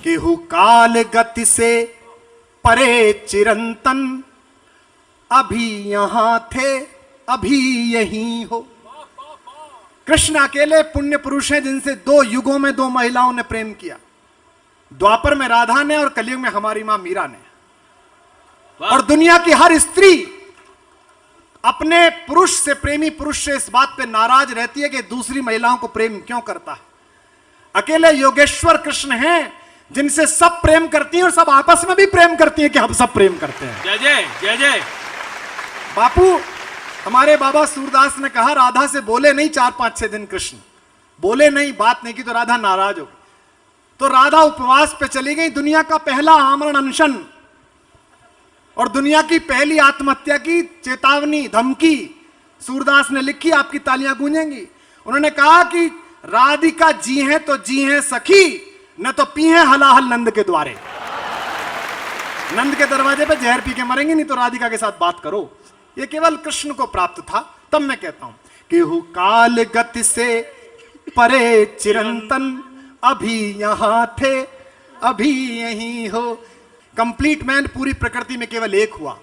केहू काल गति से परे चिरंतन, अभी यहां थे अभी यहीं हो। कृष्ण अकेले पुण्य पुरुष हैं जिनसे 2 युगों में 2 महिलाओं ने प्रेम किया। द्वापर में राधा ने और कलयुग में हमारी मां मीरा ने। और दुनिया की हर स्त्री अपने पुरुष से, प्रेमी पुरुष से इस बात पे नाराज रहती है कि दूसरी महिलाओं को प्रेम क्यों करता है। अकेले योगेश्वर कृष्ण हैं जिनसे सब प्रेम करती हैं और सब आपस में भी प्रेम करती हैं कि हम सब प्रेम करते हैं। जय जय जय जय। बापू, हमारे बाबा सूरदास ने कहा राधा से बोले नहीं 4-5-6 दिन कृष्ण, बोले नहीं, बात नहीं की तो राधा नाराज हो गई। तो राधा उपवास पे चली गई। दुनिया का पहला आमरण अनशन और दुनिया की पहली आत्महत्या की चेतावनी, धमकी सूरदास ने लिखी। आपकी तालियां गूंजेंगी। उन्होंने कहा कि राधिका जी हैं तो जी हैं सखी, न तो पी हैं हलाहल नंद के द्वारे। नंद के दरवाजे पे जहर पी के मरेंगे, नहीं तो राधिका के साथ बात करो। ये केवल कृष्ण को प्राप्त था। तब मैं कहता हूं केहू काल गति से परे चिरंतन, अभी यहां थे अभी यहीं हो। कंप्लीट मैन पूरी प्रकृति में केवल एक हुआ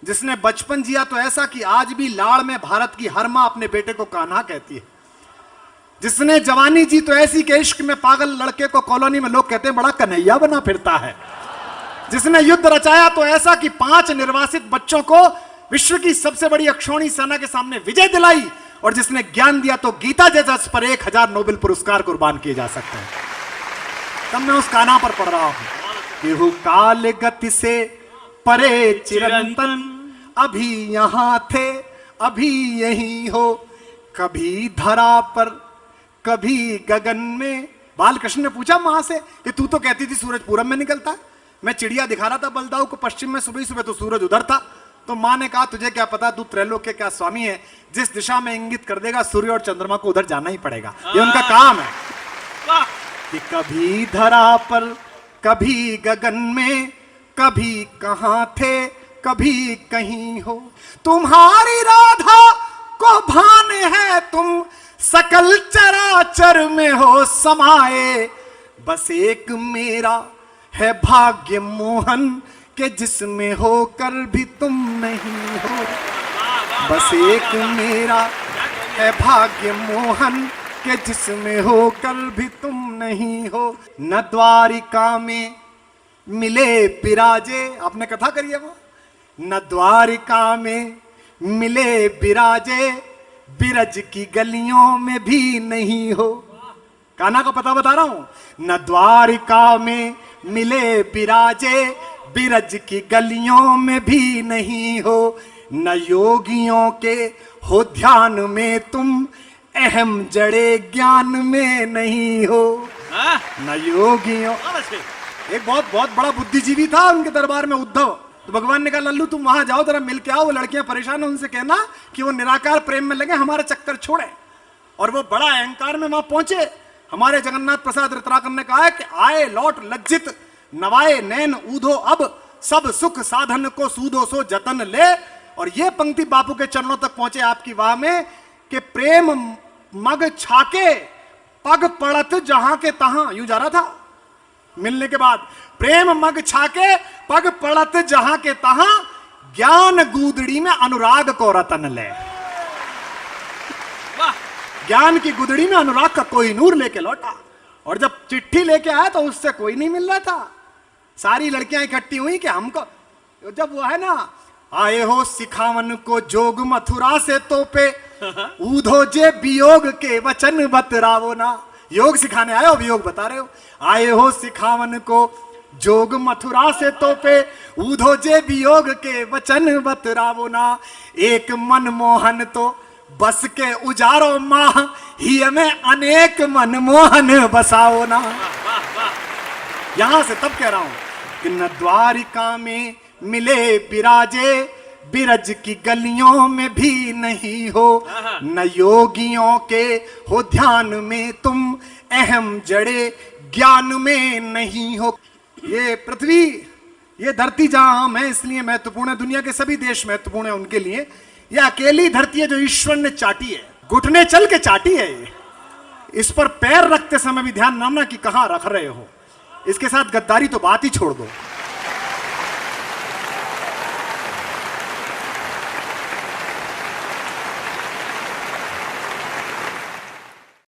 जिसने बचपन जिया तो ऐसा कि आज भी लाड़ में भारत की हर मां अपने बेटे को कान्हा कहती है। जिसने जवानी जी तो ऐसी के इश्क में पागल लड़के को कॉलोनी में लोग कहते हैं बड़ा कन्हैया बना फिरता है। जिसने युद्ध रचाया तो ऐसा कि 5 निर्वासित बच्चों को विश्व की सबसे बड़ी अक्षौणी सेना के सामने विजय दिलाई। और जिसने ज्ञान दिया तो गीता जैसा पर 1000 नोबेल पुरस्कार कुर्बान किए जा सकते हैं। तब मैं उस कान्हा पर पढ़ रहा हूं। केहू काल गति से परे चिरंतन, अभी यहां थे अभी यहीं हो। कभी धरा पर कभी गगन में। बालकृष्ण ने पूछा मां से कि तू तो कहती थी सूरज पूरब में निकलता है, मैं चिड़िया दिखा रहा था बलदाऊ को पश्चिम में, सुबह सुबह तो सूरज उधर था। तो मां ने कहा तुझे क्या पता, तू त्रैलोक्य क्या स्वामी है, जिस दिशा में इंगित कर देगा सूर्य और चंद्रमा को उधर जाना ही पड़ेगा। ये उनका काम है कि कभी धरा पर कभी गगन में, कभी कहां थे कभी कहीं हो। तुम्हारी राधा को भान है तुम सकल चराचर में हो समाये। बस एक मेरा है भाग्य मोहन के जिसमें होकर भी तुम नहीं हो। बस एक मेरा है भाग्य मोहन के जिसमें होकर भी तुम नहीं हो। न द्वारिका में मिले बिराजे, आपने कथा करी है वो। न द्वारिका में मिले बिराजे, बिरज की गलियों में भी नहीं हो। कान्हा का पता बता रहा हूं। न द्वारिका में मिले बिराजे, बिरज की गलियों में भी नहीं हो। न योगियों के हो ध्यान में तुम, अहम जड़े ज्ञान में नहीं हो। न योगियों। एक बहुत बड़ा बुद्धिजीवी था उनके दरबार में, उद्धव। तो भगवान ने कहा लल्लू तुम वहां जाओ, जरा मिल के आओ, वो लड़कियां परेशान है, उनसे कहना कि वो निराकार प्रेम में लगे, हमारा चक्कर छोड़े। और वो बड़ा अहंकार में वहां पहुंचे। हमारे जगन्नाथ प्रसाद ऋतराकर ने कहा है कि आए लौट लज्जित नवाए नैन ऊधो, अब सब सुख साधन को सूदो सो जतन ले। और ये पंक्ति बापू के चरणों तक पहुंचे आपकी वाह में कि प्रेम मग छाके पग पड़त जहां के तहां। यूं जा रहा था मिलने के बाद, प्रेम मग छाके पग पड़त जहां के तहां, ज्ञान गुदड़ी में अनुराग को रतन ले। ज्ञान की गुदड़ी में अनुराग का कोई नूर लेके लौटा। और जब चिट्ठी लेके आया तो उससे कोई नहीं मिल रहा था। सारी लड़कियां इकट्ठी हुई कि हमको, जब वो है ना, आए हो सिखावन को जोग मथुरा से तोपे, ऊधो जे वियोग के वचन बतरावो ना। योग सिखाने आए हो, वियोग बता रहे हो। आए हो सिखावन को जोग मथुरा से तोपे, ऊधो जे वियोग के वचन बतरावो ना। एक मनमोहन तो बस के उजारो माह, ही में अनेक मनमोहन बसाओ ना। यहां से तब कह रहा हूं कि न द्वारिका में मिले बिराजे, बिरज की गलियों में भी नहीं हो। न योगियों के हो ध्यान में तुम, अहम जड़े ज्ञान में नहीं हो। ये पृथ्वी, ये धरती जहां हम हैं इसलिए महत्वपूर्ण है, दुनिया के सभी देश महत्वपूर्ण है उनके लिए। ये अकेली धरती है जो ईश्वर ने चाटी है, घुटने चल के चाटी है। ये इस पर पैर रखते समय भी ध्यान रखना कि कहां रख रहे हो। इसके साथ गद्दारी तो बात ही छोड़ दो।